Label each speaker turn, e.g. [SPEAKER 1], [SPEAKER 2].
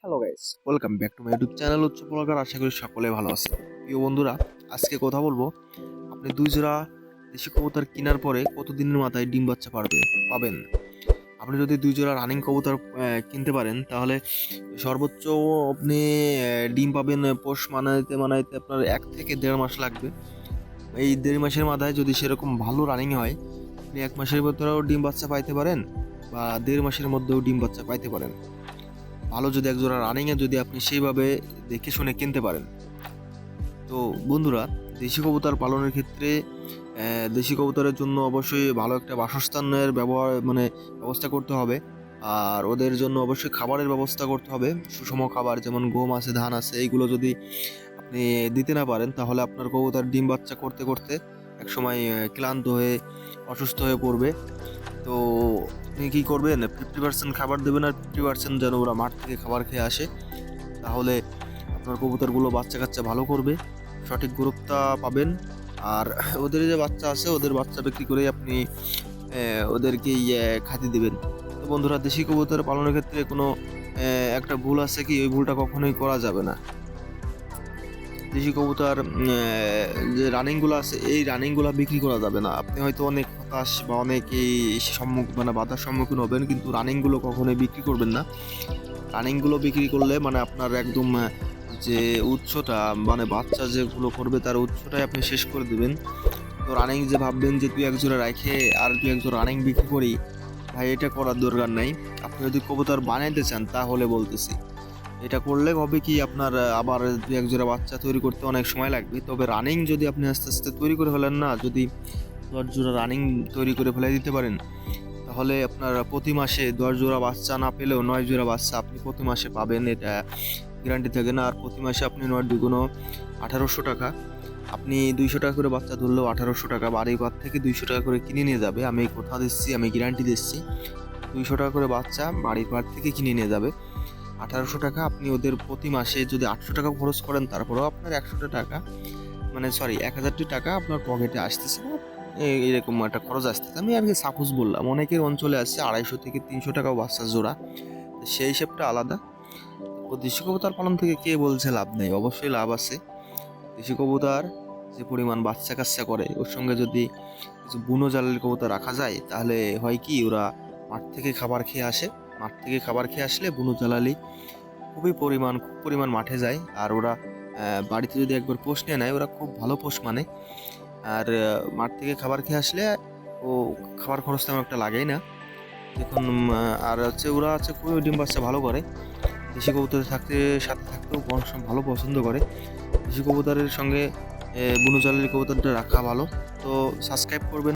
[SPEAKER 1] Hello guys, welcome back to my YouTube channel উচ্চ blogger. আশা করি সকলে ভালো আছে। প্রিয় বন্ধুরা, আজকে কথা বলবো আপনি দুই জোড়া দেশি কবুতর কেনার পরে কতদিনের মাথায় ডিম বাচ্চা পাবেন। আপনি যদি দুই জোড়া রানিং কবুতর কিনতে পারেন তাহলে সর্বোচ্চ আপনি ডিম পাবেন পোষ মানাইতে মানাইতে আপনার 1 থেকে 1.5 মাস লাগবে। এই 1.5 মাসের মাথায় যদি সেরকম ভালো রানিং হয়, আপনি 1 মাসের ভিতরেও ডিম বাচ্চা পাইতে পারেন বা 1.5 মাসের মধ্যেও ডিম বাচ্চা পাইতে পারেন। ভালো যদি একজোড়া রানিংয়ে যদি আপনি সেইভাবে দেখে শুনে কিনতে পারেন। তো বন্ধুরা, দেশি কবুতর পালনের ক্ষেত্রে দেশি কবুতরের জন্য অবশ্যই ভালো একটা বাসস্থানের ব্যবস্থা করতে হবে। আর ওদের জন্য অবশ্যই খাবারের ব্যবস্থা করতে হবে, সুষম খাবার, যেমন গম আছে, ধান আছে। এইগুলো যদি আপনি দিতে না পারেন তাহলে আপনার কবুতর ডিম বাচ্চা করতে করতে একসময় ক্লান্ত হয়ে অসুস্থ হয়ে পড়বে। তো আপনি কী করবেন, 50% খাবার দেবেন আর 50% যেন ওরা মাঠ থেকে খাবার খেয়ে আসে। তাহলে আপনার কবুতরগুলো বাচ্চা কাচ্চা ভালো করবে, সঠিক গ্রোথটা পাবেন। আর ওদের যে বাচ্চা আছে, ওদের বাচ্চা বিক্রি করেই আপনি ওদেরকে খাদ্য দেবেন। তো বন্ধুরা, দেশি কবুতর পালনের ক্ষেত্রে কোনো একটা ভুল আছে, কি ওই ভুলটা কখনোই করা যাবে না। দেশি কবুতর যে রানিংগুলো আছে, এই রানিংগুলো বিক্রি করা যাবে না। আপনি হয়তো অনেক হতাশ বা অনেকেই বাধার সম্মুখীন হবেন, কিন্তু রানিংগুলো কখনোই বিক্রি করবেন না। রানিংগুলো বিক্রি করলে আপনার একদম যে উৎসটা, বাচ্চা যেগুলো করবে তার উৎসটাই আপনি শেষ করে দেবেন। তো রানিং যে ভাববেন যে তুই একজোড়া রাখে আর তুই একজোড়া রানিং বিক্রি করি, ভাই এটা করার দরকার নাই। আপনি যদি কবুতর বানাইতে চান তাহলে বলতেছি, এটা করলে হবে কি, আপনার আবার দুই এক জোড়া বাচ্চা তৈরি করতে অনেক সময় লাগবে। তবে রানিং যদি আপনি আস্তে আস্তে তৈরি করে ফেলেন না, যদি 10 জোড়া রানিং তৈরি করে ফেলে দিতে পারেন, তাহলে আপনার প্রতি মাসে 10 জোড়া বাচ্চা না পেলেও 9 জোড়া বাচ্চা আপনি প্রতি মাসে পাবেন, এটা গ্যারান্টি থাকে না। আর প্রতি মাসে আপনি 9 × 2 = 1800 টাকা। আপনি 200 টাকা করে বাচ্চা ধরলেও 1800 টাকা বাড়ির ঘর থেকে 200 টাকা করে কিনে নিয়ে যাবে। আমি কথা দিচ্ছি, আমি গ্যারান্টি দিচ্ছি, 200 টাকা করে বাচ্চা বাড়ির ঘর থেকে কিনে নিয়ে যাবে। 1800 টাকা আপনি ওদের প্রতি মাসে যদি 800 টাকা খরচ করেন, তারপরেও আপনার 100 টাকা 1000 টাকা আপনার পকেটে আসতেছে। এরকম একটা খরচ আসতেছে। আমি আর কি সাপোজ বললাম, অনেকের অঞ্চলে আছে 250 থেকে 300 টাকাও বাচ্চা জোড়া, সেই হিসেবটা আলাদা। ও দেশি কবুতর পালন থেকে কে বলছে লাভ নেই? অবশ্যই লাভ আছে। দেশি কবুতর যে পরিমাণ বাচ্চা কাচ্চা করে, ওর সঙ্গে যদি কিছু বুনো জালের কবুতর রাখা যায়, তাহলে হয় কি, ওরা মাঠ থেকে খাবার খেয়ে আসে। মাঠ থেকে খাবার খেয়ে আসলে বুনো জালালি খুব পরিমাণ মাঠে যায়। আর ওরা বাড়িতে যদি একবার পোষ নিয়ে নেয়, ওরা খুব ভালো পোষ মানে। আর মাঠ থেকে খাবার খেয়ে আসলে ও খাবার খরচ তেমন একটা লাগেই না। দেখুন, আর ওরা খুবই ডিম বাচ্চা ভালো করে। দেশি কবুতরের সাথে থাকতেও অনেক সময় ভালো পছন্দ করে। দেশি কবুতরের সঙ্গে বুনো জালের কবুতরটা রাখা ভালো। তো সাবস্ক্রাইব করবেন।